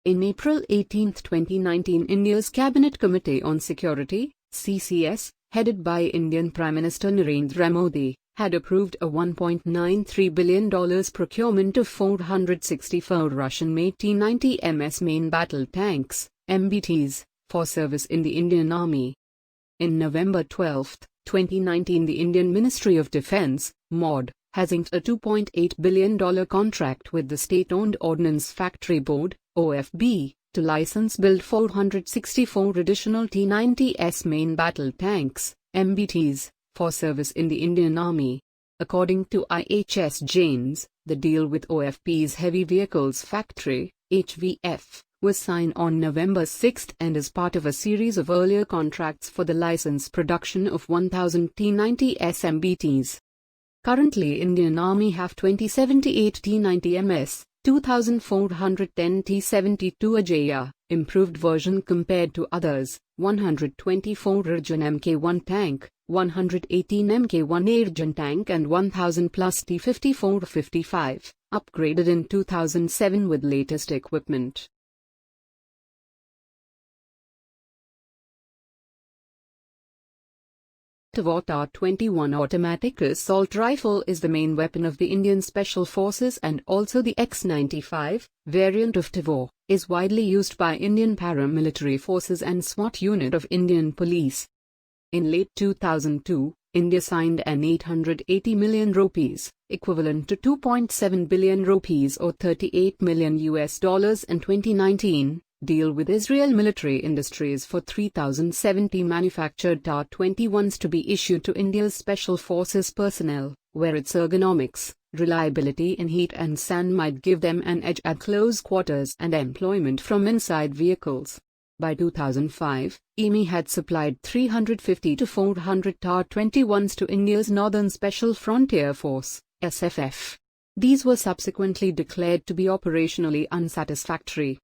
In April 18, 2019, India's Cabinet Committee on Security, CCS, headed by Indian Prime Minister Narendra Modi, had approved a $1.93 billion procurement of 464 Russian-made T-90 MS main battle tanks, MBTs, for service in the Indian Army. In November 12, 2019, the Indian Ministry of Defence, MOD, has inked a $2.8 billion contract with the State-Owned Ordnance Factory Board, OFB, to license build 464 additional T-90S main battle tanks, MBTs, for service in the Indian Army. According to IHS Janes, the deal with OFB's Heavy Vehicles Factory, HVF, was signed on November 6 and is part of a series of earlier contracts for the license production of 1,000 T-90S MBTs. Currently, Indian Army have 2078 T-90 MS, 2,410 T-72 Ajaya, improved version compared to others, 124 Arjun Mk1 tank, 118 Mk1 Arjun tank and 1,000 plus T-54-55, upgraded in 2007 with latest equipment. Tavor TAR-21 automatic assault rifle is the main weapon of the Indian Special Forces, and also the X-95 variant of Tavor is widely used by Indian paramilitary forces and SWAT unit of Indian Police. In late 2002, India signed an 880 million rupees, equivalent to 2.7 billion rupees or $38 million in 2019, deal with Israel Military Industries for 3,070 manufactured TAR-21s to be issued to India's Special Forces personnel, where its ergonomics, reliability in heat and sand might give them an edge at close quarters and employment from inside vehicles. By 2005, IMI had supplied 350 to 400 TAR-21s to India's Northern Special Frontier Force, SFF. These were subsequently declared to be operationally unsatisfactory.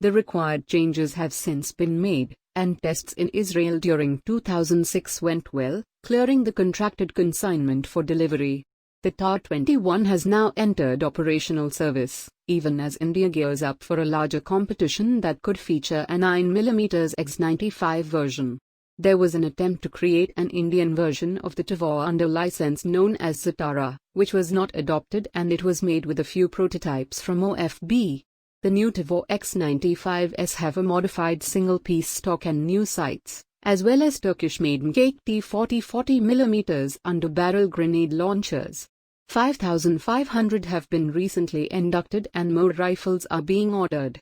The required changes have since been made, and tests in Israel during 2006 went well, clearing the contracted consignment for delivery. The TAR-21 has now entered operational service, even as India gears up for a larger competition that could feature a 9mm X-95 version. There was an attempt to create an Indian version of the Tavor under license known as Zatara, which was not adopted, and it was made with a few prototypes from OFB. The new Tavor X-95s have a modified single-piece stock and new sights, as well as Turkish-made MK T-40 40mm under-barrel grenade launchers. 5,500 have been recently inducted and more rifles are being ordered.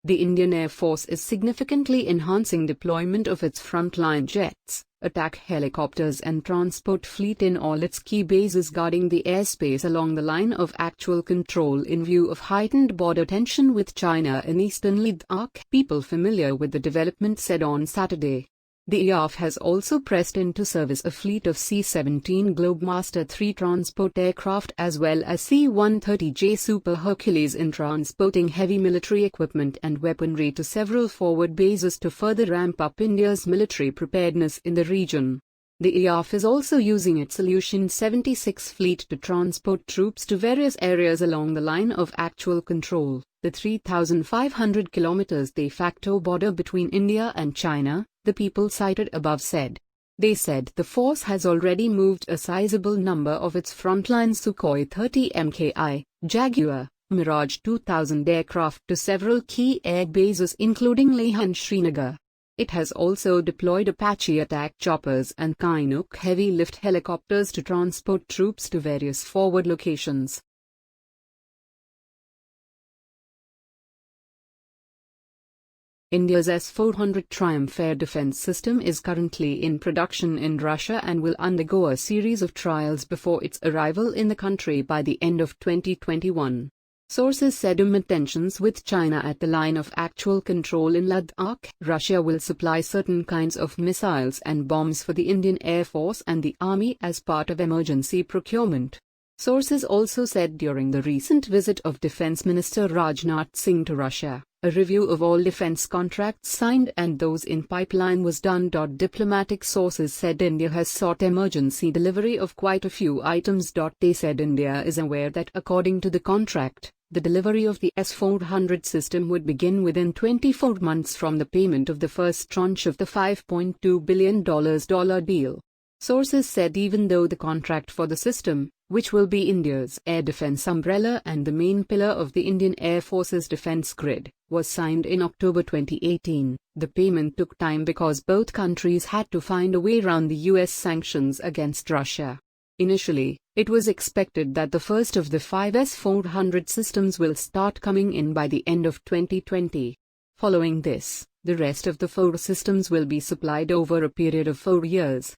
The Indian Air Force is significantly enhancing deployment of its frontline jets, attack helicopters and transport fleet in all its key bases guarding the airspace along the line of actual control in view of heightened border tension with China in eastern Ladakh. People familiar with the development said on Saturday. The IAF has also pressed into service a fleet of C-17 Globemaster III transport aircraft as well as C-130J Super Hercules in transporting heavy military equipment and weaponry to several forward bases to further ramp up India's military preparedness in the region. The IAF is also using its Solution 76 fleet to transport troops to various areas along the line of actual control, the 3,500 kilometers de facto border between India and China, the people cited above said. They said the force has already moved a sizable number of its frontline Sukhoi 30 Mki, Jaguar, Mirage 2000 aircraft to several key air bases including Leh and Srinagar. It has also deployed Apache attack choppers and Chinook heavy lift helicopters to transport troops to various forward locations. India's S-400 Triumph air defense system is currently in production in Russia and will undergo a series of trials before its arrival in the country by the end of 2021. Sources said amid tensions with China at the line of actual control in Ladakh, Russia will supply certain kinds of missiles and bombs for the Indian Air Force and the Army as part of emergency procurement. Sources also said during the recent visit of Defense Minister Rajnath Singh to Russia, A review of all defense contracts signed and those in pipeline was done. Diplomatic sources said India has sought emergency delivery of quite a few items. They said India is aware that according to the contract, the delivery of the S-400 system would begin within 24 months from the payment of the first tranche of the $5.2 billion deal. Sources said even though the contract for the system, which will be India's air defense umbrella and the main pillar of the Indian Air Force's defense grid, was signed in October 2018, the payment took time because both countries had to find a way around the US sanctions against Russia. Initially, it was expected that the first of the 5 S-400 systems will start coming in by the end of 2020. Following this, the rest of the 4 systems will be supplied over a period of 4 years.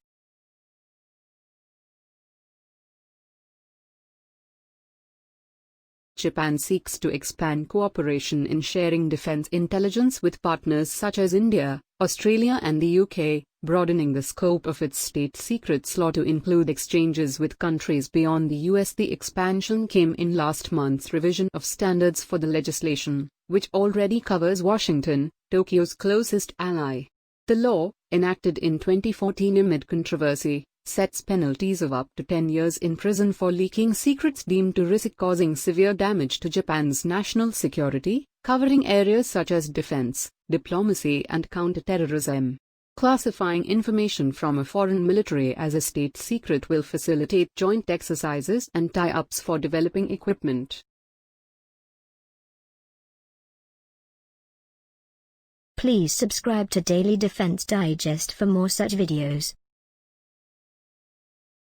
Japan seeks to expand cooperation in sharing defense intelligence with partners such as India, Australia and the UK, broadening the scope of its state secrets law to include exchanges with countries beyond the US. The expansion came in last month's revision of standards for the legislation, which already covers Washington, Tokyo's closest ally. The law, enacted in 2014 amid controversy, sets penalties of up to 10 years in prison for leaking secrets deemed to risk causing severe damage to Japan's national security, covering areas such as defense, diplomacy and counterterrorism. Classifying information from a foreign military as a state secret will facilitate joint exercises and tie-ups for developing equipment. Please subscribe to Daily Defense Digest for more such videos.